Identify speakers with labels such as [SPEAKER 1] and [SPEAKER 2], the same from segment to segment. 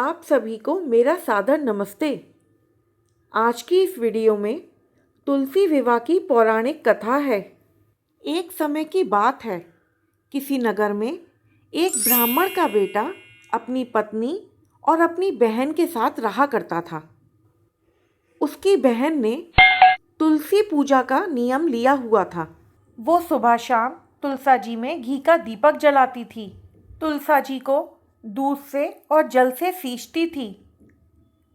[SPEAKER 1] आप सभी को मेरा सादर नमस्ते। आज की इस वीडियो में तुलसी विवाह की पौराणिक कथा है। एक समय की बात है, किसी नगर में एक ब्राह्मण का बेटा अपनी पत्नी और अपनी बहन के साथ रहा करता था। उसकी बहन ने तुलसी पूजा का नियम लिया हुआ था। वो सुबह शाम तुलसा जी में घी का दीपक जलाती थी। तुलसा जी को दूध से और जल से सींचती थी।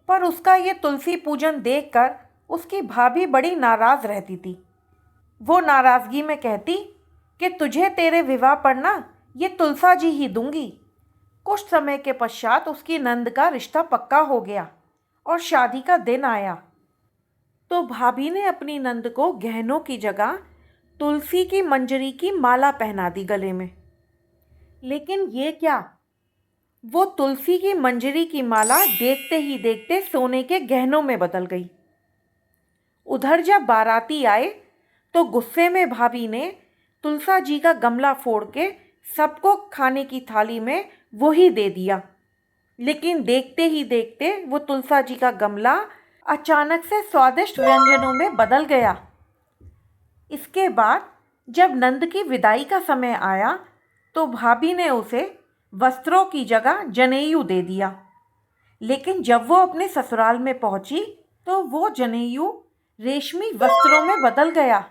[SPEAKER 1] पर उसका ये तुलसी पूजन देखकर उसकी भाभी बड़ी नाराज़ रहती थी। वो नाराज़गी में कहती कि तुझे तेरे विवाह पर ना ये तुलसा जी ही दूंगी। कुछ समय के पश्चात उसकी नंद का रिश्ता पक्का हो गया और शादी का दिन आया। तो भाभी ने अपनी नंद को गहनों की जगह तुलसी की मंजरी की माला पहना दी गले में। लेकिन ये क्या, वो तुलसी की मंजरी की माला देखते ही देखते सोने के गहनों में बदल गई। उधर जब बाराती आए तो गुस्से में भाभी ने तुलसा जी का गमला फोड़ के सबको खाने की थाली में वो ही दे दिया। लेकिन देखते ही देखते वो तुलसा जी का गमला अचानक से स्वादिष्ट व्यंजनों में बदल गया। इसके बाद जब नंद की विदाई का समय आया तो भाभी ने उसे वस्त्रों की जगह जनेऊ दे दिया। लेकिन जब वो अपने ससुराल में पहुंची तो वो जनेऊ रेशमी वस्त्रों में बदल गया।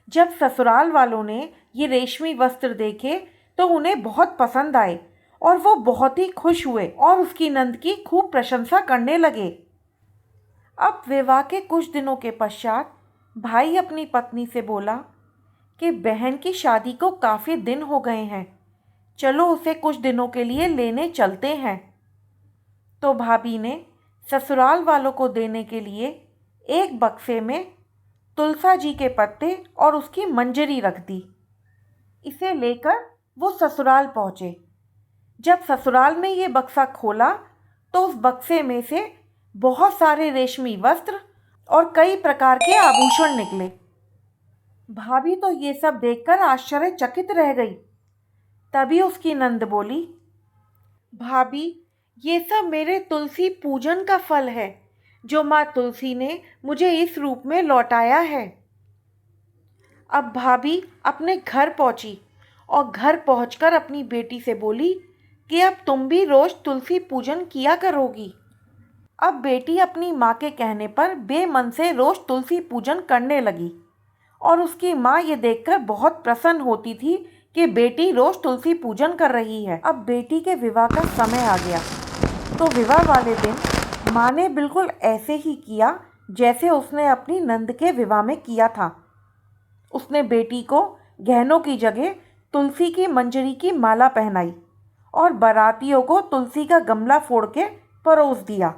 [SPEAKER 1] जब ससुराल वालों ने ये रेशमी वस्त्र देखे तो उन्हें बहुत पसंद आए और वो बहुत ही खुश हुए और उसकी नंद की खूब प्रशंसा करने लगे। अब विवाह के कुछ दिनों के पश्चात भाई अपनी पत्नी से बोला कि बहन की शादी को काफ़ी दिन हो गए हैं, चलो उसे कुछ दिनों के लिए लेने चलते हैं। तो भाभी ने ससुराल वालों को देने के लिए एक बक्से में तुलसा जी के पत्ते और उसकी मंजरी रख दी। इसे लेकर वो ससुराल पहुँचे। जब ससुराल में ये बक्सा खोला तो उस बक्से में से बहुत सारे रेशमी वस्त्र और कई प्रकार के आभूषण निकले। भाभी तो ये सब देखकर आश्चर्यचकित रह गई। तभी उसकी नंद बोली, भाभी, ये सब मेरे तुलसी पूजन का फल है जो माँ तुलसी ने मुझे इस रूप में लौटाया है। अब भाभी अपने घर पहुंची और घर पहुंचकर अपनी बेटी से बोली कि अब तुम भी रोज तुलसी पूजन किया करोगी। अब बेटी अपनी माँ के कहने पर बेमन से रोज तुलसी पूजन करने लगी और उसकी माँ ये देखकर बहुत प्रसन्न होती थी कि बेटी रोज तुलसी पूजन कर रही है। अब बेटी के विवाह का समय आ गया तो विवाह वाले दिन माँ ने बिल्कुल ऐसे ही किया जैसे उसने अपनी नंद के विवाह में किया था। उसने बेटी को गहनों की जगह तुलसी की मंजरी की माला पहनाई और बारातियों को तुलसी का गमला फोड़ के परोस दिया।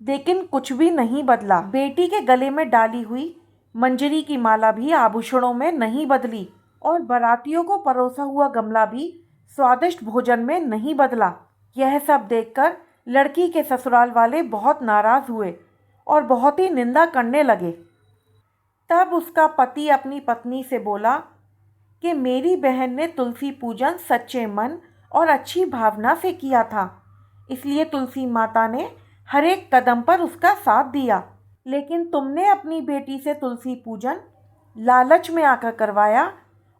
[SPEAKER 1] लेकिन कुछ भी नहीं बदला। बेटी के गले में डाली हुई मंजरी की माला भी आभूषणों में नहीं बदली और बारातियों को परोसा हुआ गमला भी स्वादिष्ट भोजन में नहीं बदला। यह सब देखकर लड़की के ससुराल वाले बहुत नाराज हुए और बहुत ही निंदा करने लगे। तब उसका पति अपनी पत्नी से बोला कि मेरी बहन ने तुलसी पूजन सच्चे मन और अच्छी भावना से किया था, इसलिए तुलसी माता ने हर एक कदम पर उसका साथ दिया। लेकिन तुमने अपनी बेटी से तुलसी पूजन लालच में आकर करवाया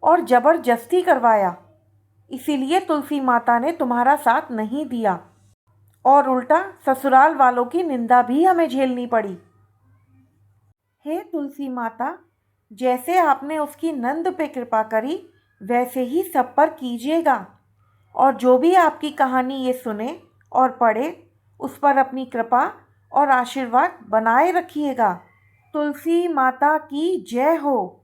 [SPEAKER 1] और ज़बरदस्ती करवाया, इसीलिए तुलसी माता ने तुम्हारा साथ नहीं दिया और उल्टा ससुराल वालों की निंदा भी हमें झेलनी पड़ी। हे तुलसी माता, जैसे आपने उसकी नंद पे कृपा करी वैसे ही सब पर कीजिएगा और जो भी आपकी कहानी ये सुने और पढ़े उस पर अपनी कृपा और आशीर्वाद बनाए रखिएगा। तुलसी माता की जय हो।